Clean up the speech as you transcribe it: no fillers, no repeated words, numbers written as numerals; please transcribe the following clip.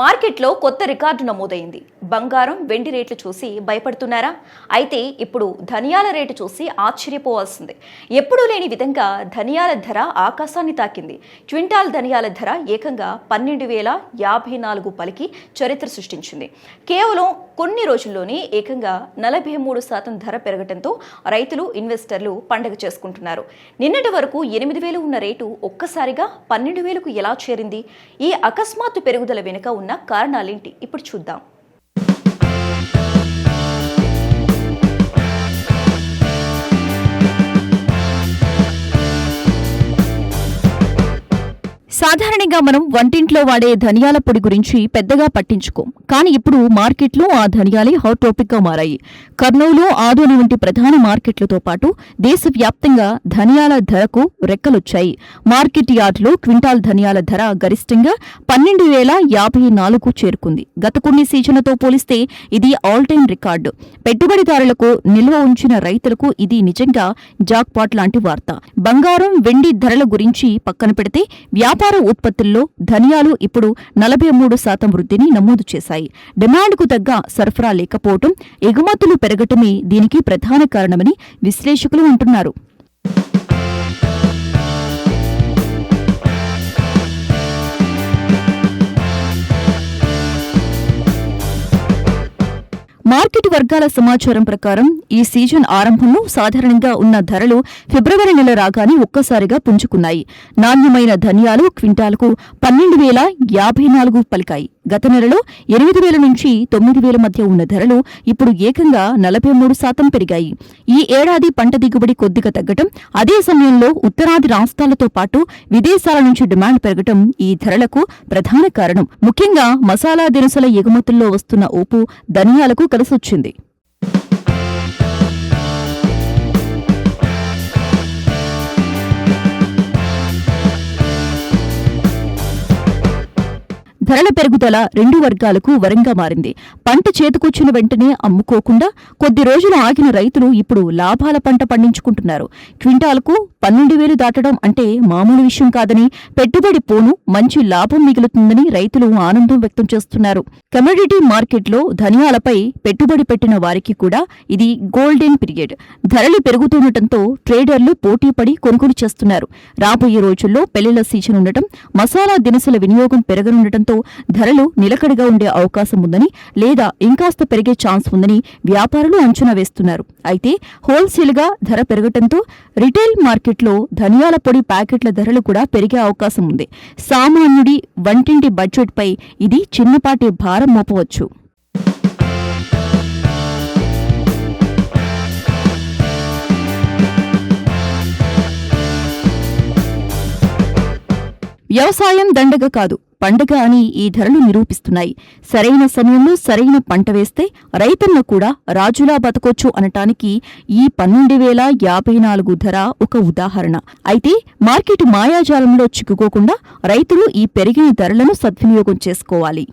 మార్కెట్లో కొత్త రికార్డు నమోదైంది. బంగారం, వెండి రేట్లు చూసి భయపడుతున్నారా? అయితే ఇప్పుడు ధనియాల రేటు చూసి ఆశ్చర్యపోవాల్సిందే. ఎప్పుడూ లేని విధంగా ధనియాల ధర ఆకాశాన్ని తాకింది. క్వింటాల్ ధనియాల ధర ఏకంగా 12,054 పలికి చరిత్ర సృష్టించింది. కేవలం కొన్ని రోజుల్లోనే ఏకంగా 43% ధర పెరగడంతో రైతులు, ఇన్వెస్టర్లు పండగ చేసుకుంటున్నారు. నిన్నటి వరకు 8,000 ఉన్న రేటు ఒక్కసారిగా 12,000కు ఎలా చేరింది? ఈ అకస్మాత్తు పెరుగుదల వెనుక ఉన్న కారణాలేంటి ఇప్పుడు చూద్దాం. సాధారణంగా మనం వంటింట్లో వాడే ధనియాల పొడి గురించి పెద్దగా పట్టించుకోం. కానీ ఇప్పుడు మార్కెట్లో ఆ ధనియాలే హాట్ టాపిక్ గా మారాయి. కర్నూలు, ఆదోని వంటి ప్రధాన మార్కెట్లతో పాటు దేశవ్యాప్తంగా ధనియాల ధరకు రెక్కలొచ్చాయి. మార్కెట్ యార్డులో క్వింటాల్ ధనియాల ధర గరిష్టంగా 12,054కు చేరుకుంది. గత కొన్ని సీజన్లతో పోలిస్తే ఇది ఆల్ టైమ్ రికార్డు. పెట్టుబడిదారులకు, నిల్వ ఉంచిన రైతులకు ఇది నిజంగా జాక్పాట్ లాంటి వార్త. బంగారం, వెండి ధరల గురించి పక్కన పెడితే వ్యాపార ఉత్పత్తుల్లో ధనియాలు ఇప్పుడు 43% వృద్ధిని నమోదు చేశాయి. డిమాండ్కు తగ్గ సరఫరా లేకపోవటం, ఎగుమతులు పెరగటమే దీనికి ప్రధాన కారణమని విశ్లేషకులు అంటున్నారు. మార్కెట్ వర్గాల సమాచారం ప్రకారం ఈ సీజన్ ఆరంభంలో సాధారణంగా ఉన్న ధరలు ఫిబ్రవరి నెల రాగానే ఒక్కసారిగా పుంజుకున్నాయి. నాణ్యమైన ధనియాలు క్వింటాల్కు 12,054 పలికాయి. గత నెలలో 8,000 నుంచి 9,000 మధ్య ఉన్న ధరలు ఇప్పుడు ఏకంగా 43% పెరిగాయి. ఈ ఏడాది పంట దిగుబడి కొద్దిగా తగ్గటం, అదే సమయంలో ఉత్తరాది రాష్ట్రాలతో పాటు విదేశాల నుంచి డిమాండ్ పెరగటం ఈ ధరలకు ప్రధాన కారణం. ముఖ్యంగా మసాలా దినుసుల ఎగుమతుల్లో వస్తున్న ఊపు ధనియాలకు కలిసొచ్చింది. ధరల పెరుగుదల రెండు వర్గాలకు వరంగా మారింది. పంట చేతికొచ్చిన వెంటనే అమ్ముకోకుండా కొద్ది రోజులు ఆగిన రైతులు ఇప్పుడు లాభాల పంట పండించుకుంటున్నారు. క్వింటాల్కు 12,000 దాటడం అంటే మామూలు విషయం కాదని, పెట్టుబడి పోను మంచి లాభం మిగులుతుందని రైతులు ఆనందం వ్యక్తం చేస్తున్నారు. కమోడిటీ మార్కెట్లో ధనియాలపై పెట్టుబడి పెట్టిన వారికి కూడా ఇది గోల్డెన్ పీరియడ్. ధరలు పెరుగుతుండటంతో ట్రేడర్లు పోటీపడి కొనుగోలు చేస్తున్నారు. రాబోయే రోజుల్లో పెళ్లిళ్ల సీజన్ ఉండటం, మసాలా దినుసుల వినియోగం పెరగనుండటంతో ధరలు నిలకడగా ఉండే అవకాశం ఉందని, లేదా ఇంకాస్త పెరిగే ఛాన్స్ ఉందని వ్యాపారులు అంచనా వేస్తున్నారు. అయితే హోల్సేల్ గా ధర పెరగటంతో రిటైల్ మార్కెట్లో ధనియాల పొడి ప్యాకెట్ల ధరలు కూడా పెరిగే అవకాశం ఉంది. సామాన్యుడి వంటింటి బడ్జెట్ పై ఇది చిన్నపాటి భారం మోపవచ్చు. వ్యవసాయం దండగ కాదు, పండగ అని ఈ ధరలు నిరూపిస్తున్నాయి. సరైన సమయంలో సరైన పంట వేస్తే రైతన్న కూడా రాజులా బతకొచ్చు అనటానికి ఈ 12,054 ధర ఒక ఉదాహరణ. అయితే మార్కెట్ మాయాజాలంలో చిక్కుకోకుండా రైతులు ఈ పెరిగిన ధరలను సద్వినియోగం చేసుకోవాలి.